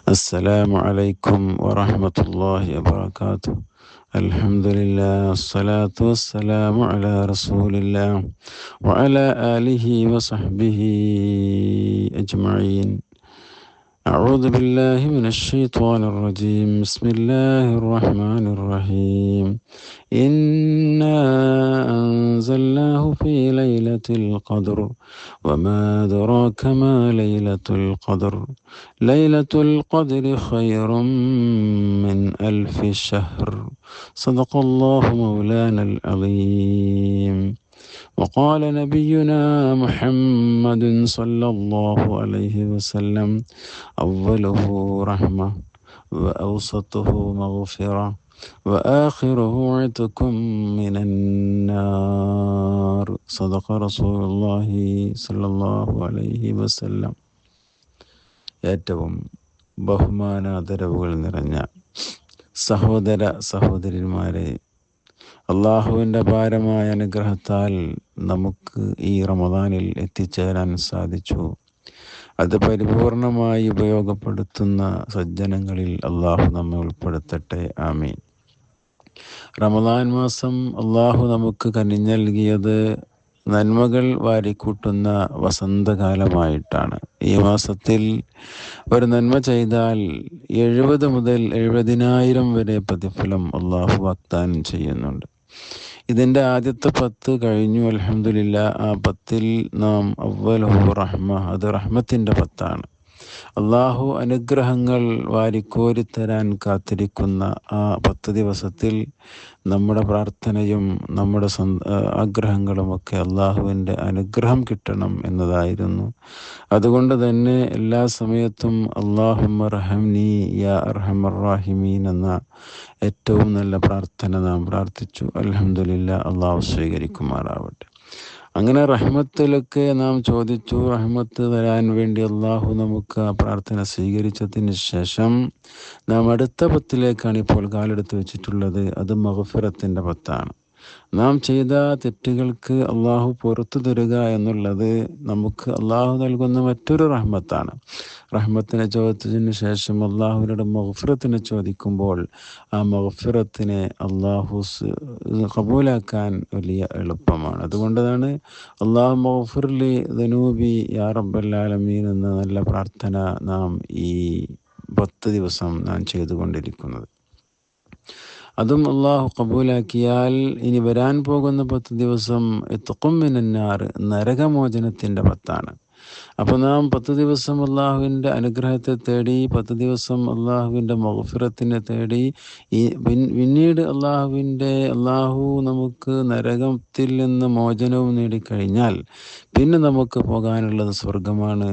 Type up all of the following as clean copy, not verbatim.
السلام عليكم ورحمة الله وبركاته. الحمد لله والصلاة والسلام على رسول الله وعلى آله وصحبه أجمعين. أعوذ بالله من الشيطان الرجيم. بسم الله الرحمن الرحيم. إنا أنزلناه في ليلة القدر وما أدراك ما ليلة القدر. ليلة القدر خير من 1000 شهر. صدق الله مولانا العظيم. وقال نبينا محمد صلى الله عليه وسلم: أوله رحمة وأوسطه مغفرة وآخره عتق من النار. صدق رسول الله صلى الله عليه وسلم. ഏറ്റവും ബഹുമാനാദരവുകൾ നിറഞ്ഞ സഹോദര സഹോദരിമാരെ, അള്ളാഹുവിൻ്റെ അപാരമായ അനുഗ്രഹത്താൽ നമുക്ക് ഈ റമദാനിൽ എത്തിച്ചേരാൻ സാധിച്ചു. അത് പരിപൂർണമായി ഉപയോഗപ്പെടുത്തുന്ന സജ്ജനങ്ങളിൽ അള്ളാഹു നമ്മെ ഉൾപ്പെടുത്തട്ടെ. ആമീൻ. റമദാൻ മാസം അള്ളാഹു നമുക്ക് കനിഞ്ഞു നൽകിയത് നന്മകൾ വാരിക്കൂട്ടുന്ന വസന്തകാലമായിട്ടാണ്. ഈ മാസത്തിൽ ഒരു നന്മ ചെയ്താൽ 70 മുതൽ 70,000 വരെ പ്രതിഫലം അള്ളാഹു വാഗ്ദാനം ചെയ്യുന്നുണ്ട്. ഇതിൻ്റെ ആദ്യത്തെ 10 കഴിഞ്ഞു, അൽഹംദുലില്ലാ. ആ 10 നാം അവ്വലുഹു റഹ്മ, അത് റഹ്മത്തിൻ്റെ 10. അള്ളാഹു അനുഗ്രഹങ്ങൾ വാരിക്കോരിത്തരാൻ കാത്തിരിക്കുന്ന ആ 10 ദിവസത്തിൽ നമ്മുടെ പ്രാർത്ഥനയും നമ്മുടെ ആഗ്രഹങ്ങളുമൊക്കെ അള്ളാഹുവിൻ്റെ അനുഗ്രഹം കിട്ടണം എന്നതായിരുന്നു. അതുകൊണ്ട് തന്നെ എല്ലാ സമയത്തും അല്ലാഹുമ്മ റഹംനി യാ അർഹമർ റഹീമീൻ എന്ന ഏറ്റവും നല്ല പ്രാർത്ഥന നാം പ്രാർത്ഥിച്ചു. അൽഹംദുലില്ലാ, അള്ളാഹു സ്വീകരിക്കുമാറാവട്ടെ. അങ്ങനെ റഹ്മത്തിലൊക്കെ നാം ചോദിച്ചു. റഹ്മത്ത് തരാൻ വേണ്ടി അള്ളാഹു നമുക്ക് ആ പ്രാർത്ഥന സ്വീകരിച്ചതിന് ശേഷം നാം അടുത്ത 10ലേക്കാണ് ഇപ്പോൾ കാലെടുത്ത് വെച്ചിട്ടുള്ളത്. അത് മഗ്ഫിറത്തിൻ്റെ 10. നാം ചെയ്ത തെറ്റുകൾക്ക് അള്ളാഹു പുറത്തു തരിക എന്നുള്ളത് നമുക്ക് അള്ളാഹു നൽകുന്ന മറ്റൊരു റഹ്മത്താണ്. റഹ്മത്തിനെ ചോദിച്ചതിന് ശേഷം അള്ളാഹുവിനോട് മഗ്ഫിറത്തിനെ ചോദിക്കുമ്പോൾ ആ മഗ്ഫിറത്തിനെ അള്ളാഹു ഖബൂലാക്കാൻ വലിയ എളുപ്പമാണ്. അതുകൊണ്ടാണ് അള്ളാഹു മഗ്ഫിർലി ദുനൂബി യാ റബ്ബൽ ആലമീൻ എന്ന നല്ല പ്രാർത്ഥന നാം ഈ 10 ദിവസം നാം ചെയ്തുകൊണ്ടിരിക്കുന്നത്. അതും അള്ളാഹു കബൂലാക്കിയാൽ ഇനി വരാൻ പോകുന്ന 10 ദിവസം ഇത്ഖും മിനന്നാർ, നരകമോചനത്തിൻ്റെ 10. അപ്പോൾ നാം 10 ദിവസം അള്ളാഹുവിൻ്റെ അനുഗ്രഹത്തെ തേടി, 10 ദിവസം അള്ളാഹുവിൻ്റെ മഗ്ഫിറത്തിനെ തേടി, പിന്നീട് അള്ളാഹു നമുക്ക് നരകത്തിൽ നിന്ന് മോചനവും നേടിക്കഴിഞ്ഞാൽ പിന്നെ നമുക്ക് പോകാനുള്ളത് സ്വർഗമാണ്.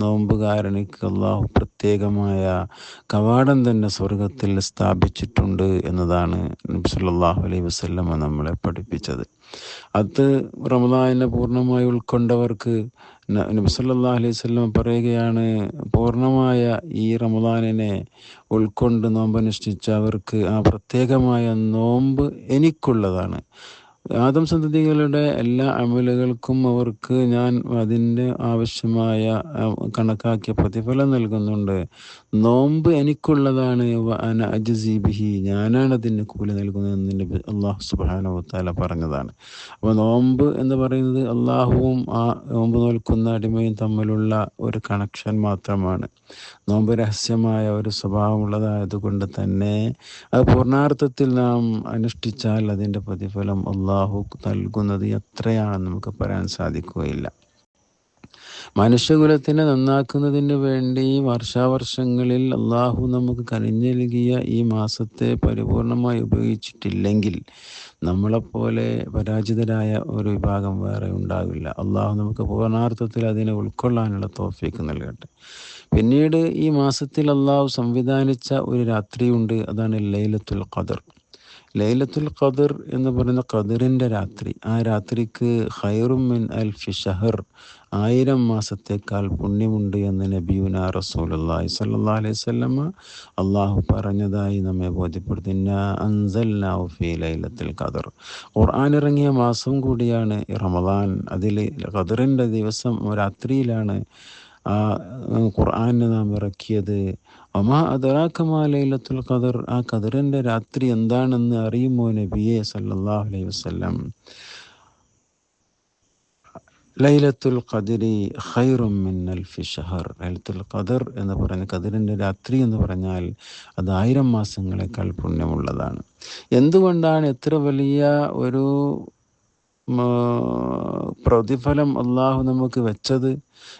നോമ്പുകാരനിക്ക് അള്ളാഹു പ്രത്യേകമായ കവാടം തന്നെ സ്വർഗത്തിൽ സ്ഥാപിച്ചിട്ടുണ്ട് എന്നതാണ് നബി സല്ലല്ലാഹു അലൈഹി വസല്ലം നമ്മളെ പഠിപ്പിച്ചത്. അത് റമദാനിനെ പൂർണ്ണമായി ഉൾക്കൊണ്ടവർക്ക് നബി സല്ലല്ലാഹു അലൈഹി വസല്ലം പറയുകയാണ്, പൂർണ്ണമായ ഈ റമദാനിനെ ഉൾക്കൊണ്ട് നോമ്പനുഷ്ഠിച്ച അവർക്ക് ആ പ്രത്യേകമായ നോമ്പ് എനിക്കുള്ളതാണ്. ആദം സന്തതികളുടെ എല്ലാ അമലുകൾക്കും അവർക്ക് ഞാൻ അതിൻ്റെ ആവശ്യമായ കണക്കാക്കിയ പ്രതിഫലം നൽകുന്നുണ്ട്. നോമ്പ് എനിക്കുള്ളതാണ്. അന അജ്സി ബിഹി, ഞാനാണ് അതിന് കൂലി നൽകുന്നതെന്ന് അല്ലാഹു സുബ്ഹാനഹു വ തആല പറഞ്ഞതാണ്. അപ്പോൾ നോമ്പ് എന്ന് പറയുന്നത് അള്ളാഹുവും ആ നോമ്പ് നോൽക്കുന്ന അടിമയും തമ്മിലുള്ള ഒരു കണക്ഷൻ മാത്രമാണ്. നോമ്പ് രഹസ്യമായ ഒരു സ്വഭാവമുള്ളതായതുകൊണ്ട് തന്നെ അത് പൂർണ്ണാർത്ഥത്തിൽ നാം അനുഷ്ഠിച്ചാൽ അതിൻ്റെ പ്രതിഫലം അള്ളാഹു നൽകുന്നത് എത്രയാണെന്ന് നമുക്ക് പറയാൻ സാധിക്കുകയില്ല. മനുഷ്യകുലത്തിനെ നന്നാക്കുന്നതിന് വേണ്ടി വർഷാവർഷങ്ങളിൽ അള്ളാഹു നമുക്ക് കനിഞ്ഞു നൽകിയ ഈ മാസത്തെ പരിപൂർണമായി ഉപയോഗിച്ചിട്ടില്ലെങ്കിൽ നമ്മളെപ്പോലെ പരാജിതരായ ഒരു വിഭാഗം വേറെ ഉണ്ടാവില്ല. അള്ളാഹു നമുക്ക് പൂർണ്ണാർത്ഥത്തിൽ അതിനെ ഉൾക്കൊള്ളാനുള്ള തൗഫീക്ക് നൽകട്ടെ. പിന്നീട് ഈ മാസത്തിൽ അള്ളാഹു സംവിധാനിച്ച ഒരു രാത്രിയുണ്ട്, അതാണ് ലൈലത്തുൽ ഖദർ. ലൈലത്തുൽ ഖദർ എന്ന് പറയുന്ന ഖദറിൻ്റെ രാത്രി. ആ രാത്രിക്ക് ഖൈറും മിൻ 1000 ഷഹർ, 1000 മാസത്തേക്കാൾ പുണ്യമുണ്ട് എന്ന് നബിയുനാ റസൂലുള്ളാഹി സ്വല്ലല്ലാഹു അലൈഹി വസല്ലം അള്ളാഹു പറഞ്ഞതായി നമ്മെ ബോധ്യപ്പെടുത്തി. ഇന്നാ അൻസൽനാഹു ഫീ ലൈലത്തുൽ ഖദർ. ഖുർആൻ ഇറങ്ങിയ മാസം കൂടിയാണ് റമദാൻ. അതിൽ ഖദറിൻ്റെ ദിവസം രാത്രിയിലാണ് ആ ഖുർആനെ നാം ഇറക്കിയത്. ഒമാ അദ്റാക മാ ലൈലത്തുൽ ഖദർ, ആ ഖദറിൻ്റെ രാത്രി എന്താണെന്ന് അറിയുമോ നബിയെ സല്ലല്ലാഹു അലൈഹി വസല്ലം? ലൈലത്തുൽ ഖദരി ഖൈറും മിൻ അൽഫി ഷഹർ. ലൈലത്തുൽ ഖദർ എന്ന് പറഞ്ഞ ഖദറിൻ്റെ രാത്രി എന്ന് പറഞ്ഞാൽ അത് 1000 മാസങ്ങളെക്കാൾ പുണ്യമുള്ളതാണ്. എന്തുകൊണ്ടാണ് എത്ര വലിയ ഒരു പ്രതിഫലം അള്ളാഹു നമുക്ക് വെച്ചത്?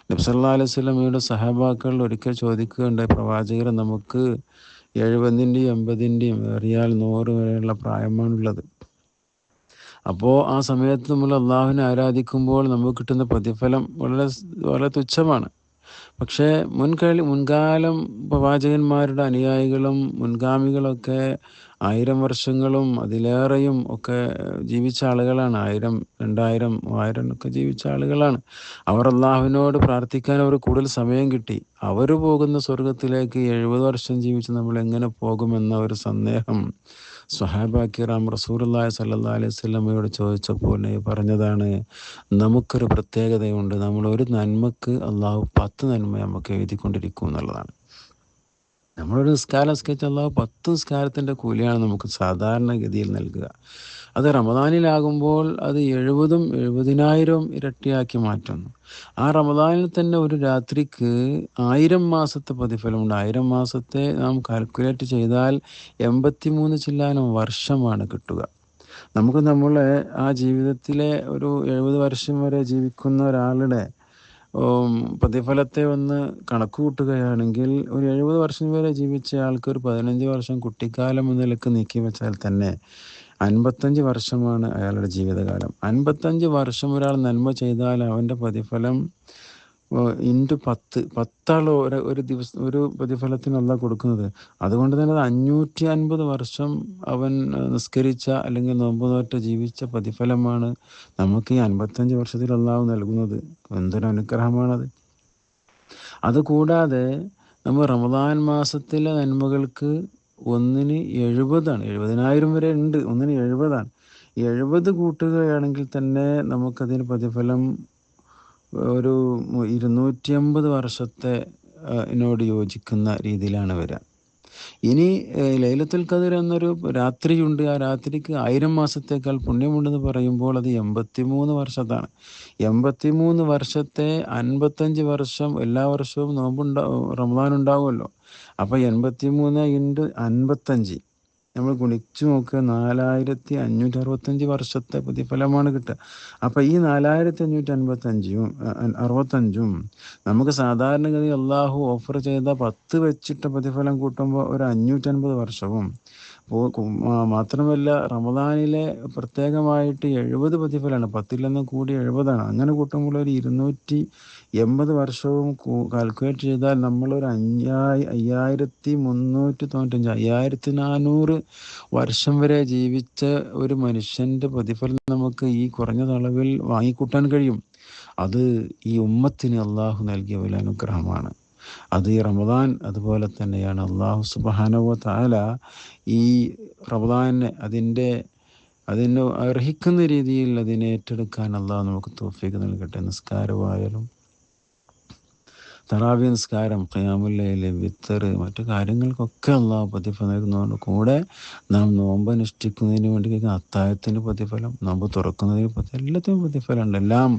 നബി സല്ലല്ലാഹു അലൈഹി വസല്ലമയുടെ സഹാബാക്കൾ ഒരിക്കൽ ചോദിക്കുകയുണ്ടായി, പ്രവാചകരെ, നമുക്ക് 70ൻ്റെയും 80ൻ്റെയും ഏറിയാൽ 100 വരെയുള്ള പ്രായമാണുള്ളത്. അപ്പോൾ ആ സമയത്ത് നമ്മൾ അള്ളാഹുവിനെ ആരാധിക്കുമ്പോൾ നമുക്ക് കിട്ടുന്ന പ്രതിഫലം വളരെ വളരെ തുച്ഛമാണ്. പക്ഷേ മുൻകാലം പ്രവാചകന്മാരുടെ അനുയായികളും മുൻഗാമികളൊക്കെ 1000 വർഷങ്ങളും അതിലേറെയും ഒക്കെ ജീവിച്ച ആളുകളാണ്. 1000, 2000, 3000 ഒക്കെ ജീവിച്ച ആളുകളാണ്. അവർ അള്ളാഹുവിനോട് പ്രാർത്ഥിക്കാൻ അവർ കൂടുതൽ സമയം കിട്ടി. അവർ പോകുന്ന സ്വർഗത്തിലേക്ക് 70 വർഷം ജീവിച്ച് നമ്മൾ എങ്ങനെ പോകുമെന്ന ഒരു സന്ദേഹം സ്വഹാബാ കിറാം റസൂലുള്ളാഹി സ്വല്ലല്ലാഹു അലൈഹി വസല്ലമയോട് ചോദിച്ചപ്പോൾ പറഞ്ഞതാണ്, നമുക്കൊരു പ്രത്യേകതയുണ്ട്, നമ്മൾ ഒരു നന്മക്ക് അള്ളാഹു 10 നന്മ നമുക്ക് എഴുതിക്കൊണ്ടിരിക്കും എന്നുള്ളതാണ്. നമ്മളൊരു നിസ്കാരം നിസ്കരിച്ച അള്ളാഹു 10 നിസ്കാരത്തിൻ്റെ കൂലിയാണ് നമുക്ക് സാധാരണഗതിയിൽ നൽകുക. അത് റമദാനിലാകുമ്പോൾ അത് 70ഉം 70,000 ഇരട്ടിയാക്കി മാറ്റുന്നു. ആ റമദാനിൽ തന്നെ ഒരു രാത്രിക്ക് 1000 മാസത്തെ പ്രതിഫലമുണ്ട്. 1000 മാസത്തെ നാം കാൽക്കുലേറ്റ് ചെയ്താൽ 83 ചില്ലാനം വർഷമാണ് കിട്ടുക. നമുക്ക് നമ്മളെ ആ ജീവിതത്തിലെ ഒരു 70 വർഷം വരെ ജീവിക്കുന്ന ഒരാളുടെ പ്രതിഫലത്തെ ഒന്ന് കണക്ക് കൂട്ടുകയാണെങ്കിൽ ഒരു 70 വർഷം വരെ ജീവിച്ച ആൾക്ക് ഒരു 15 വർഷം കുട്ടിക്കാലം എന്ന നിലക്ക് നീക്കി വെച്ചാൽ തന്നെ 55 വർഷമാണ് അയാളുടെ ജീവിതകാലം. 55 വർഷം ഒരാൾ നന്മ ചെയ്താൽ അവൻ്റെ പ്രതിഫലം ഇൻറ്റു 10 ഒരു ദിവസം ഒരു പ്രതിഫലത്തിന് അല്ലാഹു കൊടുക്കുന്നത്. അതുകൊണ്ട് തന്നെ 550 വർഷം അവൻ നിസ്കരിച്ച അല്ലെങ്കിൽ നോമ്പ് നോറ്റ് ജീവിച്ച പ്രതിഫലമാണ് നമുക്ക് ഈ 55 വർഷത്തിൽ അല്ലാഹു നൽകുന്നത്. എന്തൊരു അനുഗ്രഹമാണത്! അതുകൂടാതെ നമ്മൾ റമദാൻ മാസത്തിലെ നന്മകൾക്ക് ഒന്നിന് 70ആണ്. 70,000 വരെ ഉണ്ട്, ഒന്നിന് 70ആണ്. 70 കൂട്ടുകയാണെങ്കിൽ തന്നെ നമുക്കതിന് പ്രതിഫലം ഒരു 250 വർഷത്തെ നോട് യോജിക്കുന്ന രീതിയിലാണ് വരിക. ഇനി ലൈലത്തുൽ ഖദർ എന്നൊരു രാത്രിയുണ്ട്. ആ രാത്രിക്ക് 1000 മാസത്തേക്കാൾ പുണ്യമുണ്ടെന്ന് പറയുമ്പോൾ അത് 83 വർഷത്താണ്. 83 വർഷത്തെ 55 വർഷം എല്ലാ വർഷവും റമദാൻ ഉണ്ടാവുമല്ലോ. അപ്പോൾ 83 ഇൻറ്റു 55 നമ്മൾ ഗുണിച്ചു നോക്കുക, 4565 വർഷത്തെ പ്രതിഫലമാണ് കിട്ടുക. അപ്പം ഈ 4565 നമുക്ക് സാധാരണഗതി അള്ളാഹു ഓഫർ ചെയ്ത 10 വെച്ചിട്ട് പ്രതിഫലം കൂട്ടുമ്പോൾ ഒരു 550 വർഷവും, മാത്രമല്ല റമദാനിലെ പ്രത്യേകമായിട്ട് 70 പ്രതിഫലമാണ്, 10 കൂടി 70ആണ്. അങ്ങനെ കൂട്ടുമ്പോൾ ഒരു 280 വർഷവും കാൽക്കുലേറ്റ് ചെയ്താൽ നമ്മളൊരു 5395 5400 വർഷം വരെ ജീവിച്ച ഒരു മനുഷ്യൻ്റെ പ്രതിഫലം നമുക്ക് ഈ കുറഞ്ഞ അളവിൽ വാങ്ങിക്കൂട്ടാൻ കഴിയും. അത് ഈ ഉമ്മത്തിന് അള്ളാഹു നൽകിയ വലിയ അനുഗ്രഹമാണ്. അത് ഈ റമദാൻ അതുപോലെ തന്നെയാണ്. അള്ളാഹു സുബ്ഹാനഹു വ തആല ഈ റമദാനെ അതിന് അർഹിക്കുന്ന രീതിയിൽ അതിനെ ഏറ്റെടുക്കാൻ അള്ളാഹു നമുക്ക് തൗഫീഖ് നൽകട്ടെ. നിസ്കാരമായാലും തറാവി നിസ്കാരം, ഖിയാമുൽ ലൈൽ, വിത്തർ, മറ്റു കാര്യങ്ങൾക്കൊക്കെ അള്ളാഹു പ്രതിഫലം നൽകുന്നതുകൊണ്ട് കൂടെ നാം നോമ്പ് അനുഷ്ഠിക്കുന്നതിന് വേണ്ടി അത്താഴത്തിന് പ്രതിഫലം, നോമ്പ് തുറക്കുന്നതിന് എല്ലാത്തിനും പ്രതിഫലമുണ്ട്. എല്ലാം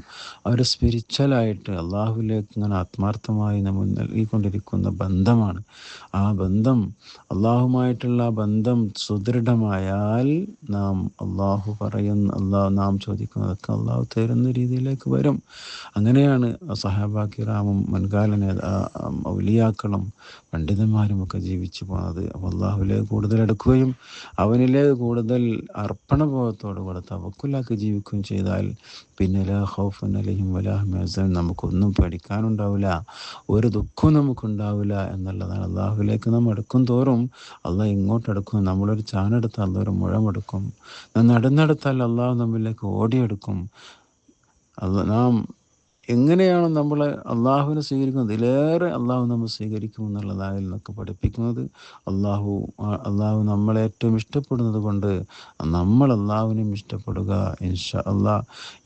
ഒരു സ്പിരിച്വലായിട്ട് അള്ളാഹുവിലേക്ക് ഇങ്ങനെ ആത്മാർത്ഥമായി നമ്മൾ നൽകിക്കൊണ്ടിരിക്കുന്ന ബന്ധമാണ്. ആ ബന്ധം, അള്ളാഹുമായിട്ടുള്ള ബന്ധം സുദൃഢമായാൽ നാം നാം ചോദിക്കുന്നതൊക്കെ അള്ളാഹു തരുന്ന രീതിയിലേക്ക് വരും. അങ്ങനെയാണ് സഹാബാ കിറാമും മുൻകാല ഔലിയാക്കളും പണ്ഡിതന്മാരും ഒക്കെ ജീവിച്ചു പോകുന്നത്. അപ്പോൾ അള്ളാഹുവിലേക്ക് കൂടുതൽ അടുക്കുകയും അവനിലേക്ക് കൂടുതൽ അർപ്പണബോധത്തോടുകൂടെ തവക്കുലാക്കി ജീവിക്കുകയും ചെയ്താൽ പിന്നെ ലാ ഖൗഫുൻ അലൈഹിം വലാ ഹും യഹ്സനൂൻ, നമുക്കൊന്നും പേടിക്കാനുണ്ടാവില്ല, ഒരു ദുഃഖവും നമുക്കുണ്ടാവില്ല എന്നുള്ളതാണ്. അള്ളാഹുവിലേക്ക് നാം അടുക്കും തോറും അള്ളാഹ് ഇങ്ങോട്ട് അടുക്കും. നമ്മളൊരു ചാണെടുത്താൽ അള്ളാഹ് ഒരു മുഴമെടുക്കും. നാം നടന്നെടുത്താൽ അള്ളാഹു നമ്മിലേക്ക് ഓടിയെടുക്കും. നാം എങ്ങനെയാണ് നമ്മൾ അള്ളാഹുവിനെ സ്വീകരിക്കുന്നത്, ഇതിലേറെ അള്ളാഹു നമ്മൾ സ്വീകരിക്കുമെന്നുള്ളതാണ് ഇതിൽ നിന്നൊക്കെ പഠിപ്പിക്കുന്നത്. അള്ളാഹു നമ്മളെ ഏറ്റവും ഇഷ്ടപ്പെടുന്നത് കൊണ്ട് നമ്മൾ അള്ളാഹുവിനെയും ഇഷ്ടപ്പെടുക. ഇൻഷാ അള്ളാഹ്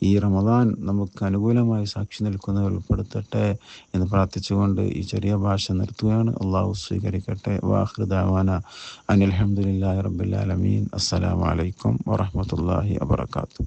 ഈ റമദാൻ നമുക്ക് അനുകൂലമായി സാക്ഷി നിൽക്കുന്നവർ ഉൾപ്പെടുത്തട്ടെ എന്ന് പ്രാർത്ഥിച്ചുകൊണ്ട് ഈ ചെറിയ ഭാഷ നിർത്തുകയാണ്. അള്ളാഹു സ്വീകരിക്കട്ടെ. വാഖിറു ദഅവാന അനിൽ ഹംദുലില്ലാഹി റബ്ബിൽ ആലമീൻ. അസ്സലാമു അലൈക്കും വറഹ്മത്തുള്ളാഹി വബറകാതുഹു.